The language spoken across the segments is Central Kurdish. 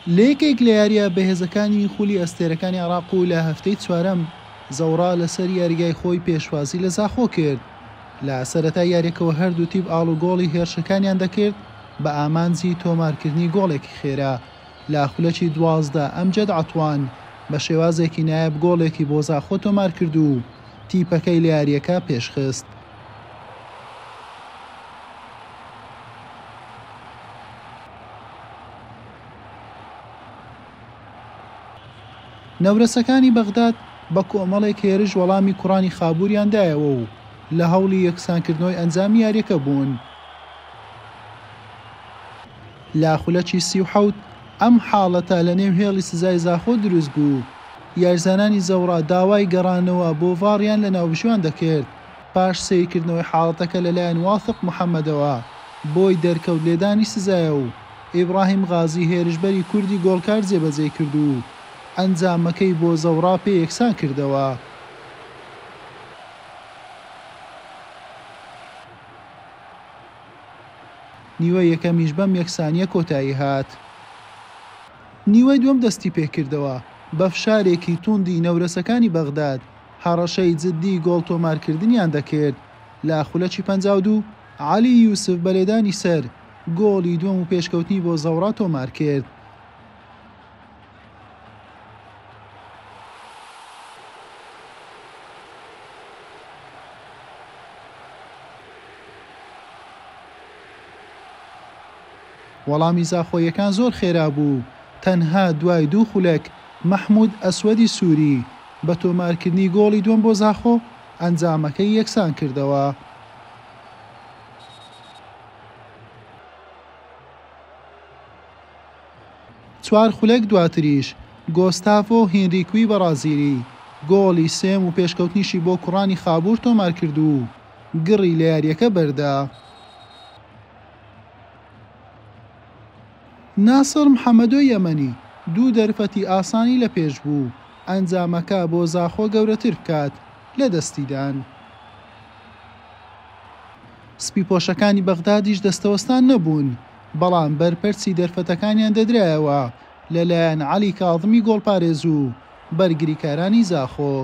لەیەکێک لە یاریە بەهێزەکانی خولی ئەستێرەکانی عێراق و لە هەفتەی چوارەم زەورا لەسەر یاریگای خۆی پێشوازی لە زاخۆ کرد. لە سەرەتای یاریەکەوە هەردوو تیپ ئاڵ و گۆڵی هێرشەکانیان دەکرد بە ئامانجی تۆمارکردنی گۆڵێکی خێرا. لە خولەکی 12 ئەمجەد عەتوان بە شێوازێکی نایب گۆڵێکی بۆ زاخۆ تۆمار کرد و تیپەکەی لە یاریەکە پێشخست. نەورەسەکانی بەغداد بە کۆمەڵێک هێرش وەڵامی کوڕانی خابووریان دایەوە و لە هەوڵی یەکسانکردنەوەی ئەنجامی یاریەکە بوون. لە خولەکی 37 ئەم حاڵەتە لە نێو هێڵی سزای زاخۆ دروست بوو. یارزانانی زەورا داوای گەڕانەوە بۆ ڤاڕیان لە ناوبشوان دەکرد پاش سەیرکردنەوەی حاڵەتەکە لەلایەن واثق محەممەدەوە بۆی دەرکەوت لێدانی سزایە و ئیبراهیم غازی هێرشبەری کوردی گۆڵکار جێبەجێ کرد و ئەنجامەکەی بۆ زەورا پێ یەکسان کردەوە. نیوە یەکەمیش بەم یەکسانیە کۆتایی هات. نیوەی دووەم دەستی پێکردەوە بە فشارێکی توندی نەورەسەکانی بەغداد هەڕەشەی جددی گۆڵ تۆمارکردنیان دەکرد. لە خولەکی 52 عەلی یوسف بەلێدانی سەر گۆڵی دووەم و پێشکەوتنی بۆ زەورا تۆمار کرد. وەڵامی زاخۆیەکان زۆر خێرا بوو. تەنها دوای دوو خولەک مەحموود ئەسوەدی سووری بە تۆمارکردنی گۆڵی دووەم بۆ زاخۆ ئەنجامەکەی یەکسان کردەوە. چوار خولەک دواتریش گۆستافۆ هینریکوی بەرازیلی گۆڵی سێم و پێشکەوتنیشی بۆ کوڕانی خابوور تۆمار کرد و گڕی لە یاریەکە بەردا. ناسر محەممەدۆ یەمەنی دوو دەرفەتی ئاسانی لە پێش بوو ئەنجامەکە بۆ زاخۆ گەورەتر بکات لە دەستیدان. سپی پۆشەکانی بەغدادیش دەستەوەستان نەبوون بەڵام بەرپەرچی دەرفەتەکانیان دەدرایەوە لەلایەن عەلی کاظمی گۆڵپارێز و بەرگریکارانی زاخۆ.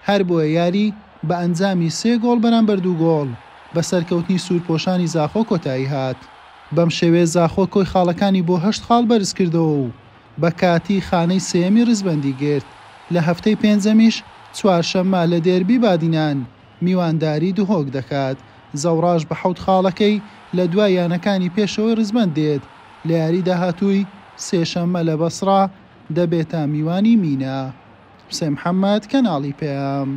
هەر بۆیە یاری بە ئەنجامی 3 گۆڵ بەرامبەر 2 گۆڵ بە سەرکەوتنی سوورپۆشانی زاخۆ کۆتایی هات. بەم شێوەیە زاخۆ کۆی خاڵەکانی بۆ 8 خاڵ بەرز کردەوە و بە کاتی خانەی سێمی ڕزبەندی گرت. لە هەفتەی پێنجەمیش چوارشەممە لە دێربی بادینان میوانداری دوهۆک دەکات. زەوڕاش بە 7 خاڵەکەی لە دوای یانەکانی پێشەوەی ڕزبەند دێت. لە یاری داهاتووی سێشەممە لە بەسڕا دەبێتە میوانی مینە. حوسێن محەممەد، کەناڵی پێام.